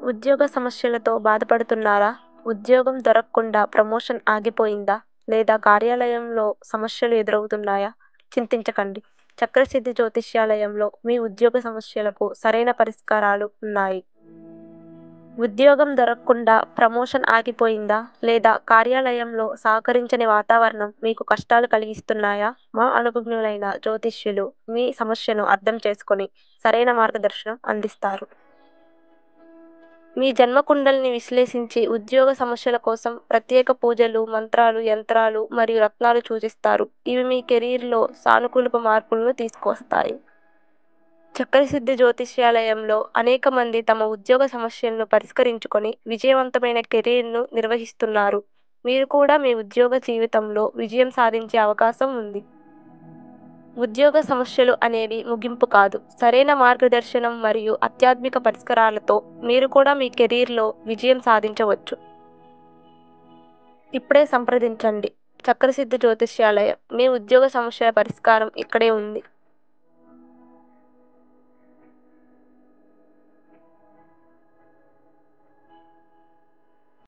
ఉద్యోగ సమస్యలతో బాధపడుతున్నారా? ఉద్యోగం దొరక్కుండా ప్రమోషన్ ఆగిపోయిందా? లేదా కార్యాలయంలో సమస్యలు ఎదురవుతున్నాయా? చింతించకండి. చక్రసిద్ధి జ్యోతిష్యాలయంలో మీ ఉద్యోగ సమస్యలకు సరైన పరిష్కారాలు ఉన్నాయి. ఉద్యోగం దొరక్కుండా ప్రమోషన్ ఆగిపోయిందా? లేదా కార్యాలయంలో సహకరించని వాతావరణం మీకు కష్టాలు కలిగిస్తున్నాయా? మా అనుభవజ్ఞులైన జ్యోతిష్యులు మీ సమస్యను అర్థం చేసుకొని సరైన మార్గదర్శనం అందిస్తారు. మీ జన్మ కుండలిని విశ్లేషించి ఉద్యోగ సమస్యల కోసం ప్రత్యేక పూజలు, మంత్రాలు, యంత్రాలు మరియు రత్నాలు సూచిస్తారు. ఇవి మీ కెరీర్‌లో సానుకూల మార్పులను తీసుకొస్తాయి. చక్రసిద్ధి జ్యోతిష్యాలయంలో అనేక మంది తమ ఉద్యోగ సమస్యలను పరిష్కరించుకొని విజయవంతమైన కెరీర్‌ను నిర్వహిస్తున్నారు. మీరు కూడా మీ ఉద్యోగ జీవితంలో విజయం సాధించే అవకాశం ఉంది. ఉద్యోగ సమస్యలు అనేవి ముగింపు కాదు. సరైన మార్గదర్శనం మరియు ఆధ్యాత్మిక పరిష్కారాలతో మీరు కూడా మీ కెరీర్‌లో విజయం సాధించవచ్చు. ఇప్పుడే సంప్రదించండి. చక్రసిద్ధి జ్యోతిష్యాలయం. మీ ఉద్యోగ సమస్యల పరిష్కారం ఇక్కడే ఉంది.